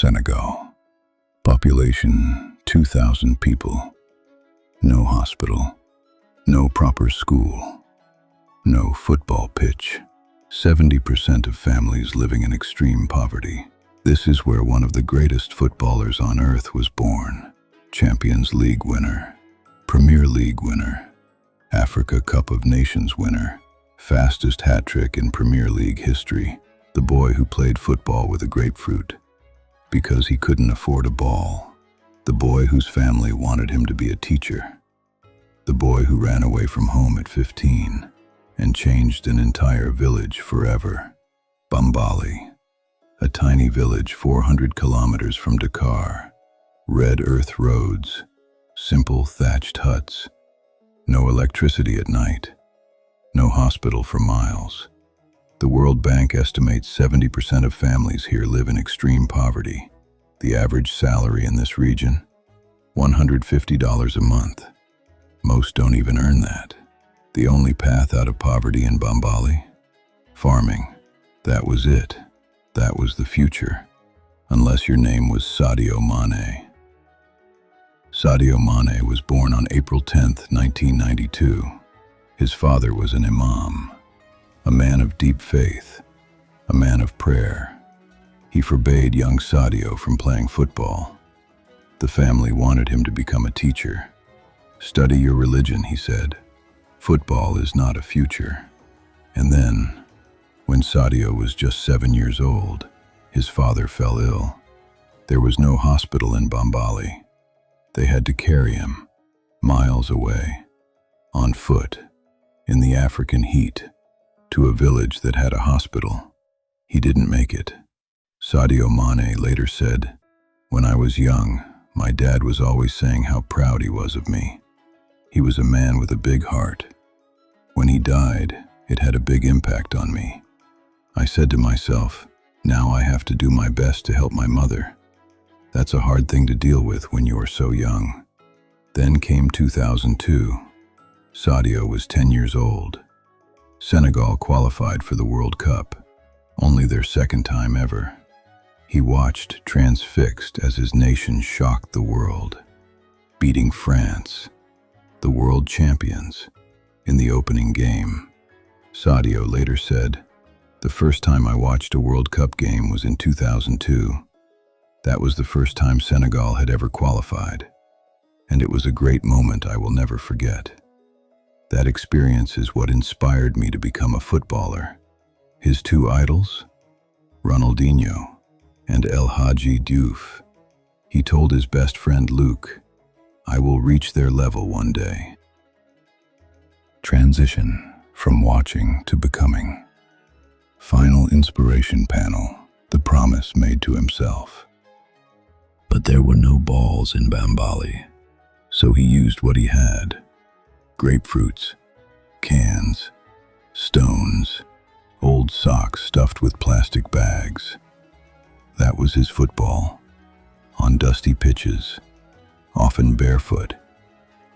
Senegal. Population 2,000 people. No hospital. No proper school. No football pitch. 70% of families living in extreme poverty. This is where one of the greatest footballers on earth was born. Champions League winner. Premier League winner. Africa Cup of Nations winner. Fastest hat-trick in Premier League history. The boy who played football with a grapefruit because he couldn't afford a ball. The boy whose family wanted him to be a teacher. The boy who ran away from home at 15 and changed an entire village forever. Bambali, a tiny village 400 kilometers from Dakar. Red earth roads, simple thatched huts, no electricity at night, no hospital for miles. The World Bank estimates 70% of families here live in extreme poverty. The average salary in this region, $150 a month. Most don't even earn that. The only path out of poverty in Bambali? Farming. That was it. That was the future. Unless your name was Sadio Mané. Sadio Mané was born on April 10, 1992. His father was an imam, a man of deep faith, a man of prayer. He forbade young Sadio from playing football. The family wanted him to become a teacher. Study your religion, he said. Football is not a future. And then, when Sadio was just 7 years old, his father fell ill. There was no hospital in Bambali. They had to carry him, miles away, on foot, in the African heat, to a village that had a hospital. He didn't make it. Sadio Mané later said, "When I was young, my dad was always saying how proud he was of me. He was a man with a big heart. When he died, it had a big impact on me. I said to myself, now I have to do my best to help my mother. That's a hard thing to deal with when you are so young." Then came 2002. Sadio was 10 years old. Senegal qualified for the World Cup, only their second time ever. He watched transfixed as his nation shocked the world, beating France, the world champions, in the opening game. Sadio later said, "The first time I watched a World Cup game was in 2002. That was the first time Senegal had ever qualified, and it was a great moment I will never forget. That experience is what inspired me to become a footballer." His two idols? Ronaldinho and El Hadji Diouf. He told his best friend Luke, "I will reach their level one day." Transition from watching to becoming. Final inspiration panel, the promise made to himself. But there were no balls in Bambali, so he used what he had. Grapefruits, cans, stones, old socks stuffed with plastic bags. That was his football, on dusty pitches, often barefoot.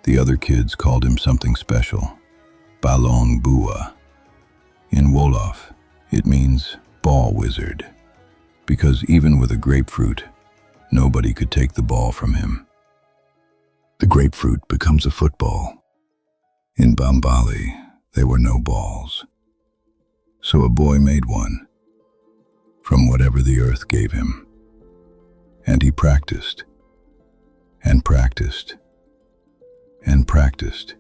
The other kids called him something special, Ballon Bua. In Wolof, it means ball wizard, because even with a grapefruit, nobody could take the ball from him. The grapefruit becomes a football. In Bambali, there were no balls. So a boy made one, from whatever the earth gave him. And he practiced, and practiced, and practiced,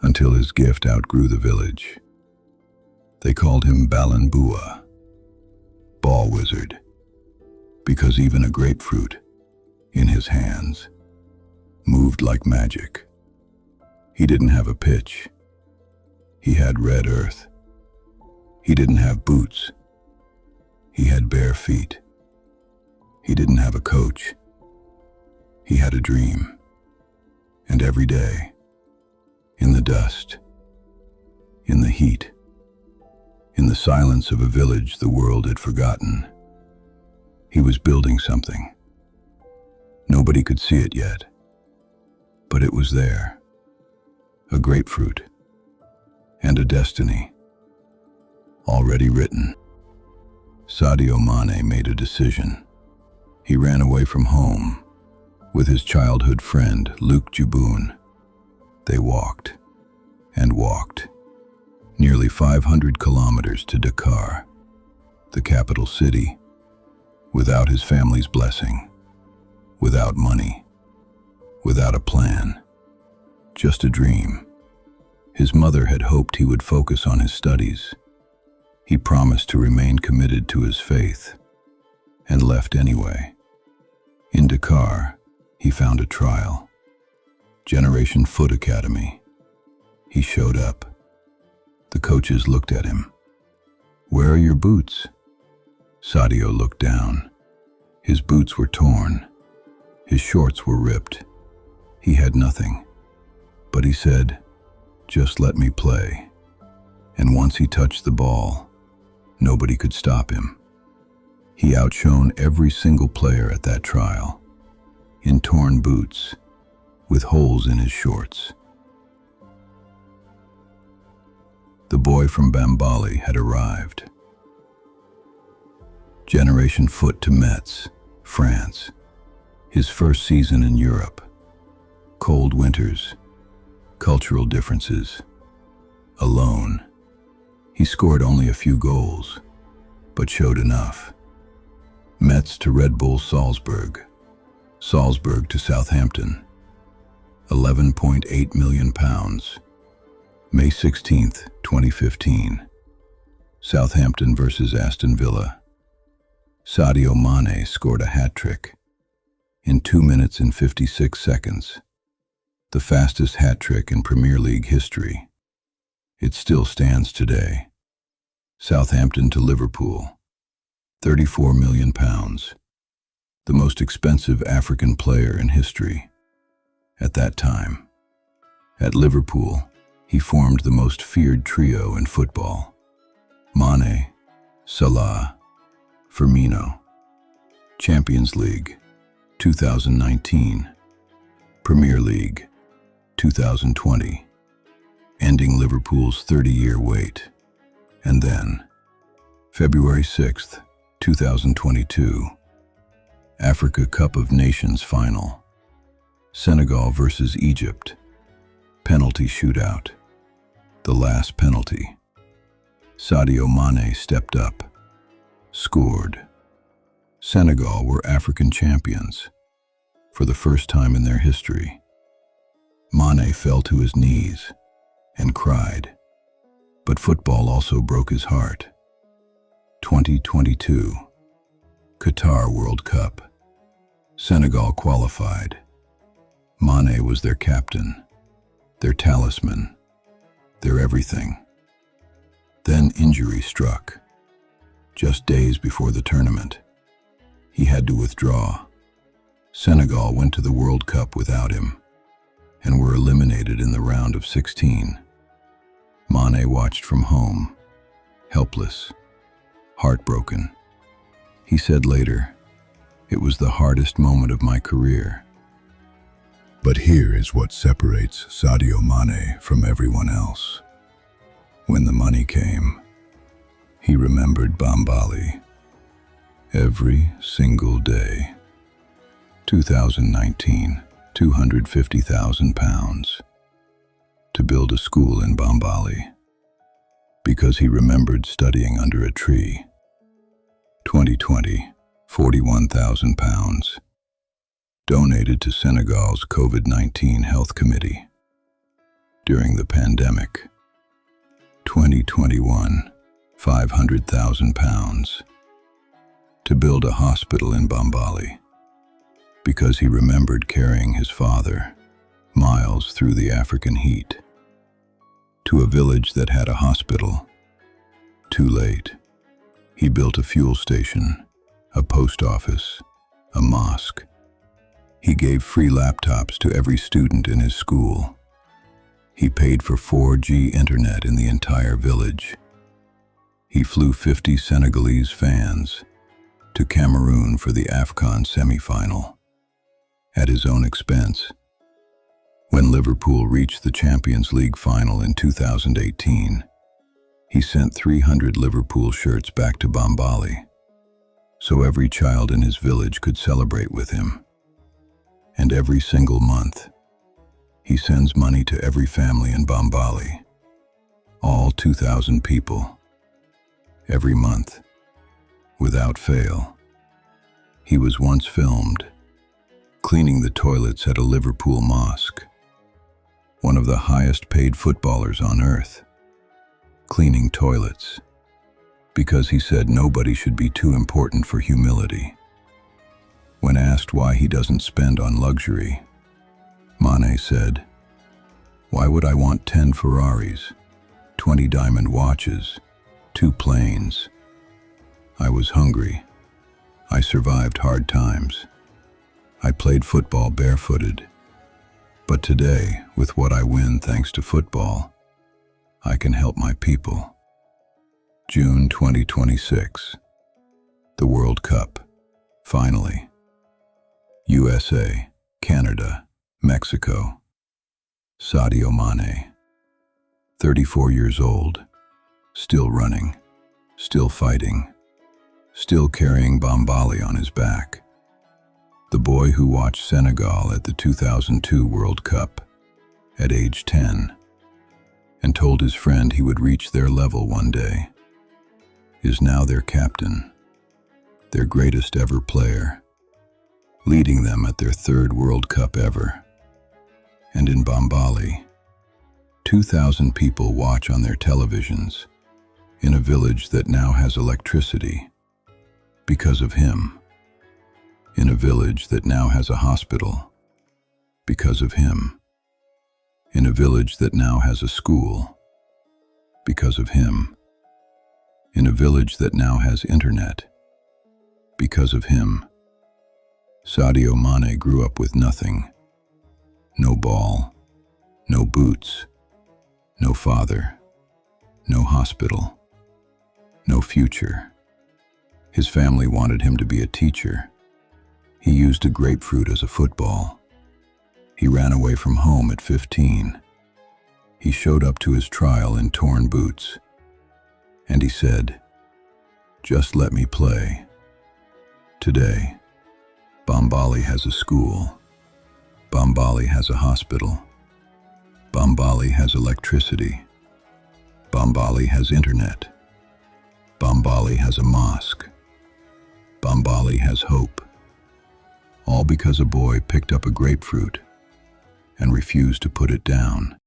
until his gift outgrew the village. They called him Ballon Bua, ball wizard, because even a grapefruit, in his hands, moved like magic. He didn't have a pitch. He had red earth. He didn't have boots. He had bare feet. He didn't have a coach. He had a dream. And every day, in the dust, in the heat, in the silence of a village the world had forgotten, he was building something. Nobody could see it yet, but it was there. A grapefruit and a destiny already written. Sadio Mané made a decision. He ran away from home with his childhood friend, Luke Juboon. They walked and walked, nearly 500 kilometers to Dakar, the capital city, without his family's blessing, without money, without a plan, just a dream. His mother had hoped he would focus on his studies. He promised to remain committed to his faith, and left anyway. In Dakar, he found a trial. Generation Foot Academy. He showed up. The coaches looked at him. "Where are your boots?" Sadio looked down. His boots were torn. His shorts were ripped. He had nothing. But he said, "Just let me play." And once he touched the ball, nobody could stop him. He outshone every single player at that trial, in torn boots, with holes in his shorts. The boy from Bambali had arrived. Generation Foot to Metz, France. His first season in Europe. Cold winters, cultural differences. Alone. He scored only a few goals, but showed enough. Metz to Red Bull Salzburg. Salzburg to Southampton. £11.8 million. May 16, 2015. Southampton versus Aston Villa. Sadio Mané scored a hat-trick in 2 minutes and 56 seconds. The fastest hat-trick in Premier League history. It still stands today. Southampton to Liverpool. £34 million. The most expensive African player in history. At that time. At Liverpool, he formed the most feared trio in football. Mané, Salah, Firmino. Champions League, 2019. Premier League, 2020. Ending Liverpool's 30-year wait. And then, February 6th, 2022, Africa Cup of Nations Final. Senegal versus Egypt. Penalty shootout. The last penalty. Sadio Mané stepped up. Scored. Senegal were African champions for the first time in their history. Mané fell to his knees and cried. But football also broke his heart. 2022. Qatar World Cup. Senegal qualified. Mané was their captain, their talisman, their everything. Then injury struck. Just days before the tournament, he had to withdraw. Senegal went to the World Cup without him and were eliminated in the round of 16. Mané watched from home, helpless, heartbroken. He said later, "It was the hardest moment of my career." But here is what separates Sadio Mané from everyone else. When the money came, he remembered Bambali. Every single day. 2019, £250,000 to build a school in Bambali, because he remembered studying under a tree. 2020, £41,000 donated to Senegal's COVID-19 Health Committee during the pandemic. 2021, £500,000 to build a hospital in Bambali, because he remembered carrying his father miles through the African heat to a village that had a hospital. Too late. He built a fuel station, a post office, a mosque. He gave free laptops to every student in his school. He paid for 4G internet in the entire village. He flew 50 Senegalese fans to Cameroon for the AFCON semi-final at his own expense. When Liverpool reached the Champions League final in 2018, he sent 300 Liverpool shirts back to Bambali. so every child in his village could celebrate with him. And every single month, he sends money to every family in Bambali, all 2,000 people, every month, without fail. He was once filmed cleaning the toilets at a Liverpool mosque, one of the highest paid footballers on earth, cleaning toilets, because he said nobody should be too important for humility. When asked why he doesn't spend on luxury, Mané said, "Why would I want 10 Ferraris, 20 diamond watches, 2 planes? I was hungry. I survived hard times. I played football barefooted. But today, with what I win thanks to football, I can help my people." June 2026. The World Cup. Finally. USA, Canada, Mexico. Sadio Mané. 34 years old. Still running. Still fighting. Still carrying Bambali on his back. The boy who watched Senegal at the 2002 World Cup at age 10 and told his friend he would reach their level one day is now their captain, their greatest ever player, leading them at their 3rd World Cup ever. And in Bambali, 2,000 people watch on their televisions in a village that now has electricity because of him, in a village that now has a hospital because of him, in a village that now has a school because of him, in a village that now has internet because of him. Sadio Mané grew up with nothing. No ball, no boots, no father, no hospital, no future. His family wanted him to be a teacher. He used a grapefruit as a football. He ran away from home at 15. He showed up to his trial in torn boots. And he said, "Just let me play." Today, Bambali has a school. Bambali has a hospital. Bambali has electricity. Bambali has internet. Bambali has a mosque. Bambali has hope. All because a boy picked up a grapefruit and refused to put it down.